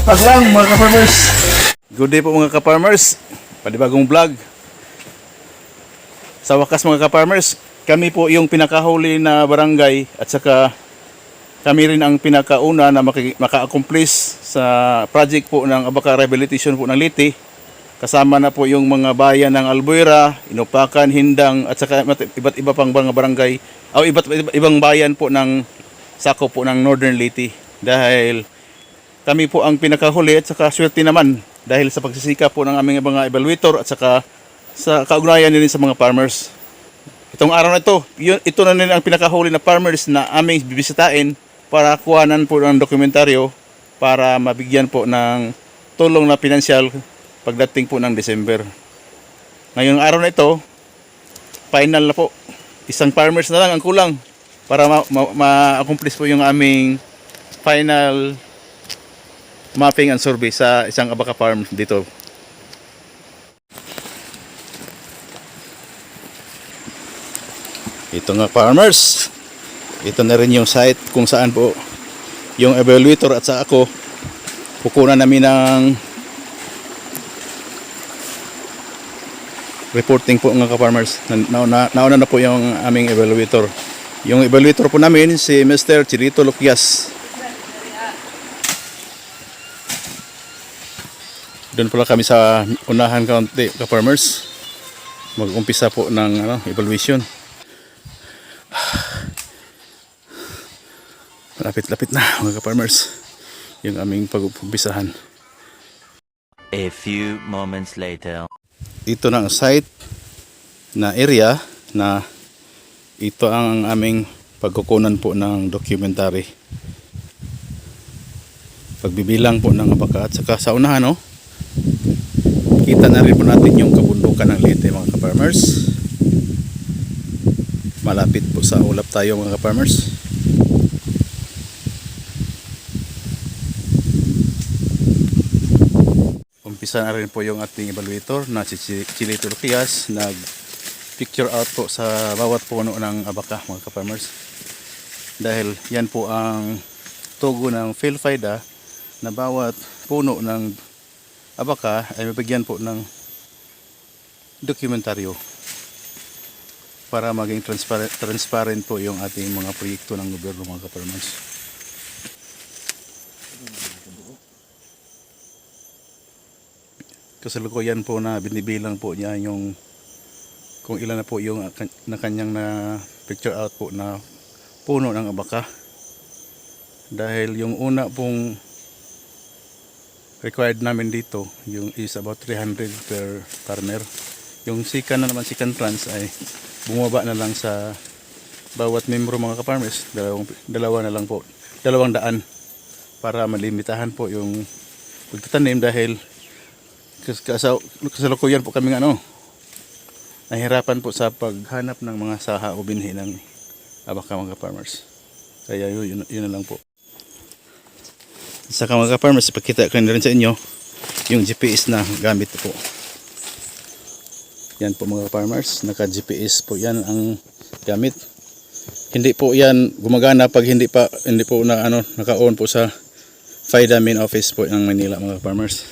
Sipag lang mga ka-farmers. Good day po mga ka-farmers. Panibagong vlog. Sa wakas mga ka-farmers, kami po yung pinakahuli na barangay at saka kami rin ang pinakauna na maka-accomplish sa project po ng Abaca Rehabilitation po ng Liti. Kasama na po yung mga bayan ng Albuera, Inupakan, Hindang at saka iba't iba pang mga barangay o iba't ibang bayan po ng sakop po ng Northern Liti. Dahil kami po ang pinakahuli at saka swerte naman dahil sa pagsisikap po ng aming mga evaluator at saka sa kaugnayan din sa mga farmers. Itong araw na ito na rin ang pinakahuli na farmers na aming bibisitahin para kuhanan po ng dokumentaryo para mabigyan po ng tulong na pinansyal pagdating po ng December. Ngayong araw na ito, final na po. Isang farmers na lang ang kulang para ma-accomplish po yung aming final mapping and survey sa isang Abaca farm dito. Ito nga farmers, ito na rin yung site kung saan po yung evaluator at sa ako kukunan namin ng reporting po nga ka-farmers. Nauna na po yung aming evaluator. Yung evaluator po namin si Mr. Chirito Luquias. Doon pala kami sa unahan kaunti ka-farmers. Mag-umpisa po ng evaluation. Lapit-lapit na mga ka-farmers yung aming pag-umpisahan. A few moments later. Ito na ang site na area na ito ang aming pagkukunan po ng documentary. Pagbibilang po ng Abaca at saka sa unahan kita na rin po natin yung kabundukan ng Leyte mga ka-farmers. Malapit po sa ulap tayo mga ka-farmers. Umpisa na rin po yung ating evaluator na si Chilito Luquias. Nag picture out po sa bawat puno ng Abaca mga ka-farmers. Dahil yan po ang tugo ng PhilFIDA na bawat puno ng Abaca ay mabigyan po ng dokumentaryo para maging transparent po yung ating mga proyekto ng gobyerno mga ka-farmers. Kasalukuyan po na binibilang po niya yung kung ilan na po yung na kanyang na picture out po na puno ng Abaca. Dahil yung una pong required namin dito yung is about 300 per farmer. Yung second na naman, second trans ay bumaba na lang sa bawat membro mga ka-farmers, dalawa na lang po, 200 para malimitahan po yung pagtatanim dahil kasalukuyan po kami nahirapan po sa paghanap ng mga saha o binhi ng Abaca mga ka-farmers. Kaya yun na lang po. Sa mga ka-farmers, ipakita ko rin sa inyo yung GPS na gamit po. Yan po mga ka-farmers, naka GPS po yan ang gamit. Hindi po yan gumagana pag hindi po na naka-on po sa FIDA main office po ng Manila mga ka-farmers.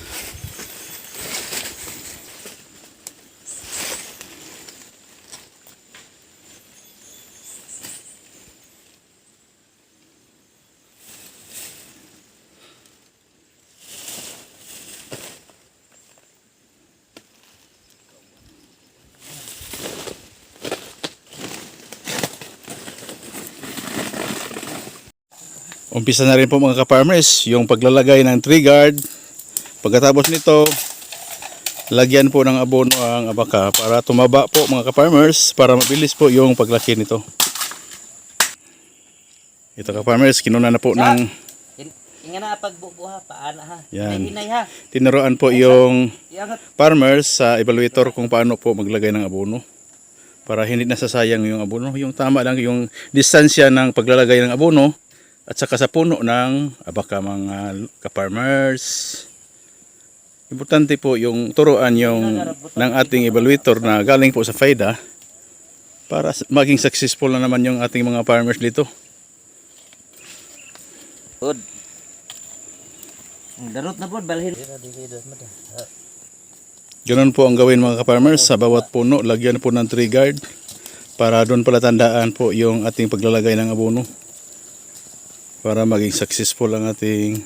Umpisa na rin po mga ka-farmers yung paglalagay ng tree guard. Pagkatapos nito, lagyan po ng abono ang Abaca para tumaba po mga ka-farmers para mabilis po yung paglaki nito. Ito ka-farmers, kinuna na po ng Inga na pagbubuha paana ha. yan. Hinay ha. Tinuruan po yung farmers sa evaluator kung paano po maglagay ng abono para hindi nasasayang yung abono. Yung tama lang yung distansya ng paglalagay ng abono at saka sa puno ng Abaca mga ka-farmers. Importante po yung turuan ng ating evaluator na galing po sa FIDA para maging successful na naman yung ating mga farmers dito. Good. Darot na po, balhin. Ganun po ang gawin mga ka-farmers. Sa bawat puno, lagyan po ng tree guard para doon pala tandaan po yung ating paglalagay ng abono para maging successful ang ating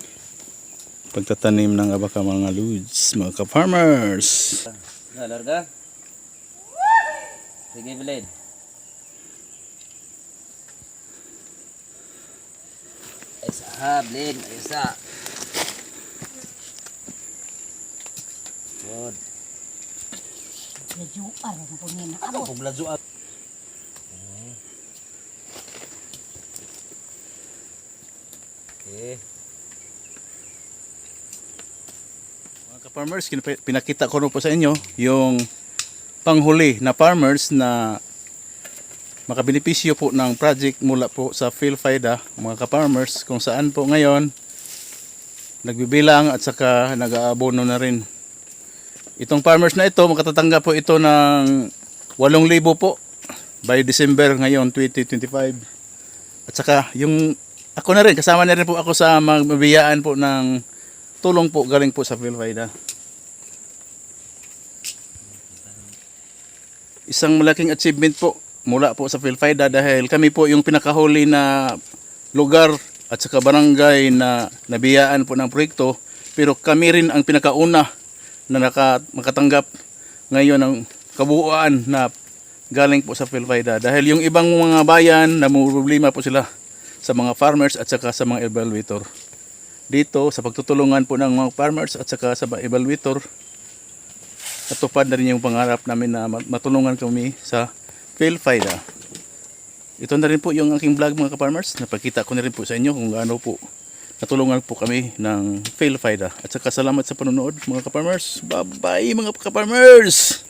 pagtatanim ng abaka mga lods, mga ka-farmers. Larga. Sige, Bilin. Isa ha, Bilin. Isa. Good. Lajuar na po niya na Ano kung ladyo ang... Okay. Mga ka-farmers, pinakita ko na po sa inyo yung panghuli na farmers na makabenepisyo po ng project mula po sa PhilFIDA, mga ka-farmers, kung saan po ngayon nagbibilang at saka nag-aabono na rin. Itong farmers na ito, makatatanggap po ito ng 8,000 po by December ngayon 2025. At saka yung ako na rin, kasama na rin po ako sa magbibiyaan po ng tulong po galing po sa PhilFIDA. Isang malaking achievement po mula po sa PhilFIDA dahil kami po yung pinakahuli na lugar at saka barangay na nabiyaan po ng proyekto, pero kami rin ang pinakauna na makatanggap ngayon ng kabuuan na galing po sa PhilFIDA dahil yung ibang mga bayan na problema po sila sa mga farmers at saka sa mga evaluator. Dito sa pagtutulungan po ng mga farmers at saka sa mga evaluator, natupad na rin yung pangarap namin na matulungan kami sa PhilFIDA. Ito na rin po yung aking vlog mga ka-farmers. Napakita ko na rin po sa inyo kung gaano po natulungan po kami ng PhilFIDA. At saka salamat sa panonood mga ka-farmers. Bye bye mga ka-farmers!